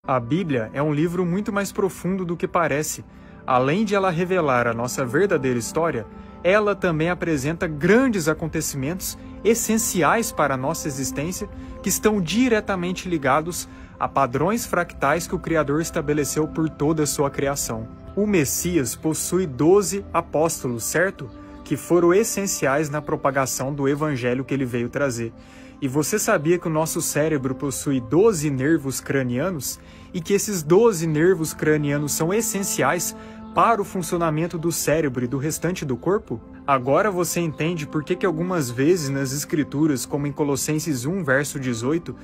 A Bíblia é um livro muito mais profundo do que parece. Além de ela revelar a nossa verdadeira história, ela também apresenta grandes acontecimentos essenciais para a nossa existência que estão diretamente ligados a padrões fractais que o Criador estabeleceu por toda a sua criação. O Messias possui 12 apóstolos, certo? Que foram essenciais na propagação do evangelho que ele veio trazer. E você sabia que o nosso cérebro possui 12 nervos cranianos e que esses 12 nervos cranianos são essenciais para o funcionamento do cérebro e do restante do corpo? Agora você entende por que algumas vezes nas Escrituras, como em Colossenses 1, verso 18,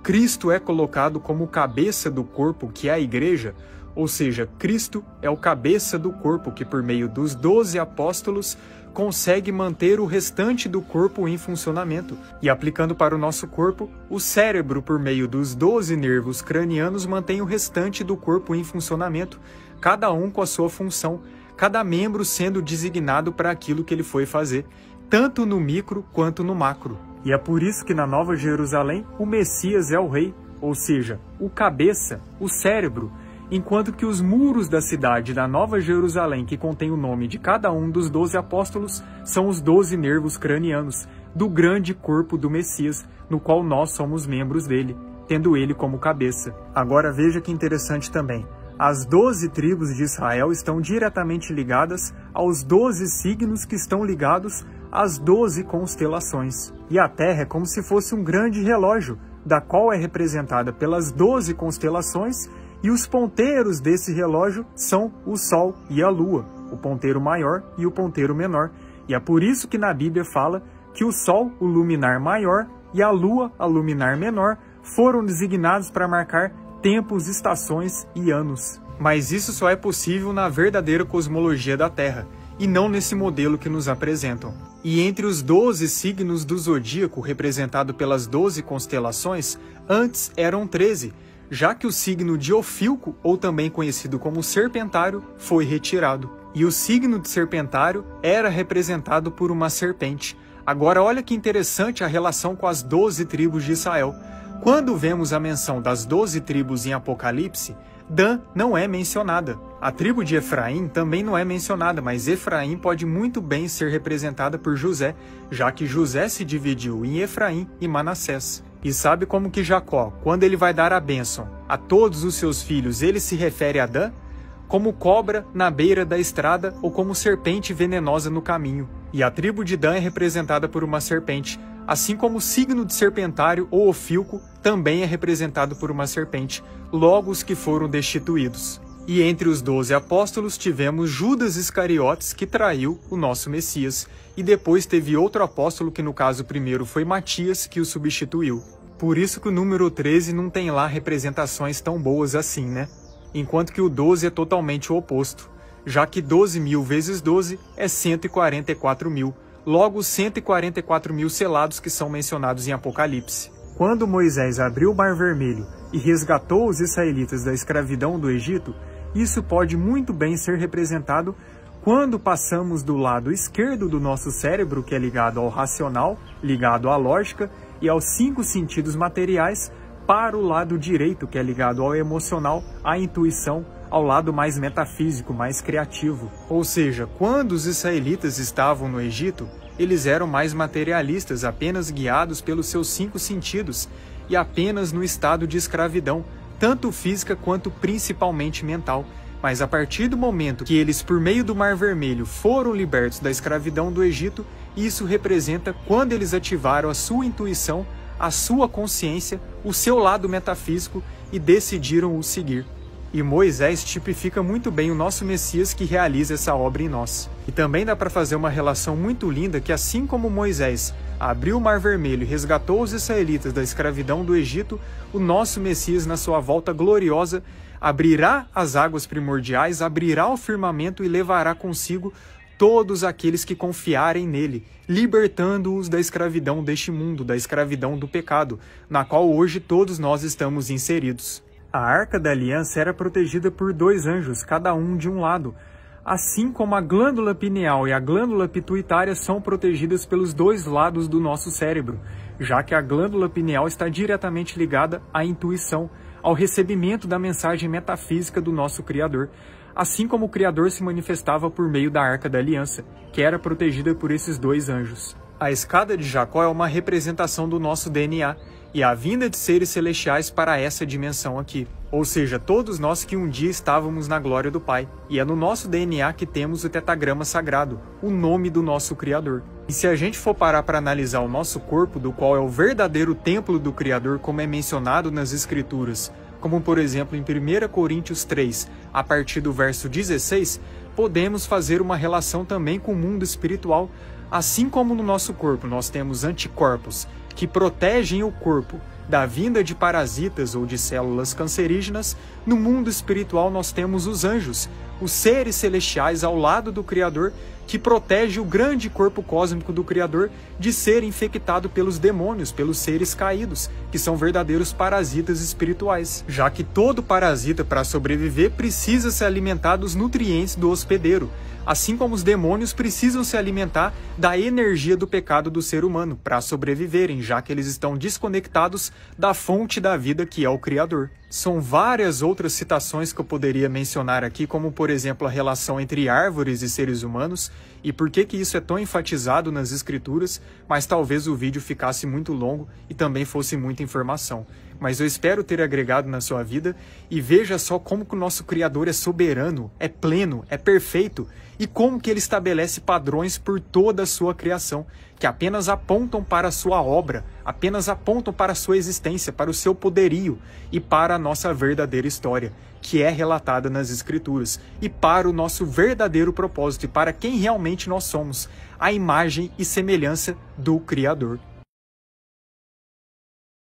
Cristo é colocado como cabeça do corpo, que é a igreja? Ou seja, Cristo é o cabeça do corpo que, por meio dos 12 apóstolos, consegue manter o restante do corpo em funcionamento. E aplicando para o nosso corpo, o cérebro, por meio dos 12 nervos cranianos, mantém o restante do corpo em funcionamento, cada um com a sua função, cada membro sendo designado para aquilo que ele foi fazer, tanto no micro quanto no macro. E é por isso que na Nova Jerusalém, o Messias é o rei, ou seja, o cabeça, o cérebro, enquanto que os muros da cidade da Nova Jerusalém, que contém o nome de cada um dos 12 apóstolos, são os 12 nervos cranianos do grande corpo do Messias, no qual nós somos membros dele, tendo ele como cabeça. Agora veja que interessante também. As 12 tribos de Israel estão diretamente ligadas aos 12 signos que estão ligados às 12 constelações. E a Terra é como se fosse um grande relógio, da qual é representada pelas 12 constelações, e os ponteiros desse relógio são o Sol e a Lua, o ponteiro maior e o ponteiro menor. E é por isso que na Bíblia fala que o Sol, o luminar maior, e a Lua, a luminar menor, foram designados para marcar tempos, estações e anos. Mas isso só é possível na verdadeira cosmologia da Terra, e não nesse modelo que nos apresentam. E entre os 12 signos do zodíaco, representado pelas 12 constelações, antes eram 13, já que o signo de Ofilco, ou também conhecido como Serpentário, foi retirado. E o signo de Serpentário era representado por uma serpente. Agora olha que interessante a relação com as 12 tribos de Israel. Quando vemos a menção das 12 tribos em Apocalipse, Dan não é mencionada. A tribo de Efraim também não é mencionada, mas Efraim pode muito bem ser representada por José, já que José se dividiu em Efraim e Manassés. E sabe como que Jacó, quando ele vai dar a bênção a todos os seus filhos, ele se refere a Dan? Como cobra na beira da estrada ou como serpente venenosa no caminho. E a tribo de Dan é representada por uma serpente, assim como o signo de Serpentário ou Ofilco também é representado por uma serpente, logo os que foram destituídos. E entre os 12 apóstolos tivemos Judas Iscariotes, que traiu o nosso Messias, e depois teve outro apóstolo, que no caso primeiro foi Matias, que o substituiu. Por isso que o número 13 não tem lá representações tão boas assim, né? Enquanto que o 12 é totalmente o oposto, já que 12.000 vezes 12 é 144 mil, logo os 144 mil selados que são mencionados em Apocalipse. Quando Moisés abriu o Mar Vermelho e resgatou os israelitas da escravidão do Egito, isso pode muito bem ser representado quando passamos do lado esquerdo do nosso cérebro, que é ligado ao racional, ligado à lógica e aos 5 sentidos materiais, para o lado direito, que é ligado ao emocional, à intuição, ao lado mais metafísico, mais criativo. Ou seja, quando os israelitas estavam no Egito, eles eram mais materialistas, apenas guiados pelos seus 5 sentidos e apenas no estado de escravidão, tanto física quanto principalmente mental. Mas a partir do momento que eles, por meio do Mar Vermelho, foram libertos da escravidão do Egito, isso representa quando eles ativaram a sua intuição, a sua consciência, o seu lado metafísico e decidiram o seguir. E Moisés tipifica muito bem o nosso Messias que realiza essa obra em nós. E também dá para fazer uma relação muito linda que, assim como Moisés abriu o Mar Vermelho e resgatou os israelitas da escravidão do Egito, o nosso Messias, na sua volta gloriosa, abrirá as águas primordiais, abrirá o firmamento e levará consigo todos aqueles que confiarem nele, libertando-os da escravidão deste mundo, da escravidão do pecado, na qual hoje todos nós estamos inseridos. A Arca da Aliança era protegida por 2 anjos, cada um de um lado, assim como a glândula pineal e a glândula pituitária são protegidas pelos 2 lados do nosso cérebro, já que a glândula pineal está diretamente ligada à intuição, ao recebimento da mensagem metafísica do nosso Criador, assim como o Criador se manifestava por meio da Arca da Aliança, que era protegida por esses 2 anjos. A escada de Jacó é uma representação do nosso DNA e a vinda de seres celestiais para essa dimensão aqui. Ou seja, todos nós que um dia estávamos na glória do Pai. E é no nosso DNA que temos o tetagrama sagrado, o nome do nosso Criador. E se a gente for parar para analisar o nosso corpo, do qual é o verdadeiro templo do Criador, como é mencionado nas Escrituras, como por exemplo em 1 Coríntios 3, a partir do verso 16, podemos fazer uma relação também com o mundo espiritual. Assim como no nosso corpo nós temos anticorpos que protegem o corpo da vinda de parasitas ou de células cancerígenas, no mundo espiritual nós temos os anjos, os seres celestiais ao lado do Criador, que protege o grande corpo cósmico do Criador de ser infectado pelos demônios, pelos seres caídos, que são verdadeiros parasitas espirituais, já que todo parasita, para sobreviver, precisa se alimentar dos nutrientes do hospedeiro, assim como os demônios precisam se alimentar da energia do pecado do ser humano para sobreviverem, já que eles estão desconectados da fonte da vida que é o Criador. São várias outras citações que eu poderia mencionar aqui, como por exemplo a relação entre árvores e seres humanos, e por que isso é tão enfatizado nas Escrituras, mas talvez o vídeo ficasse muito longo e também fosse muita informação. Mas eu espero ter agregado na sua vida, e veja só como que o nosso Criador é soberano, é pleno, é perfeito, e como que ele estabelece padrões por toda a sua criação, que apenas apontam para a sua obra, apenas apontam para a sua existência, para o seu poderio e para a nossa verdadeira história, que é relatada nas Escrituras, e para o nosso verdadeiro propósito, e para quem realmente nós somos, a imagem e semelhança do Criador.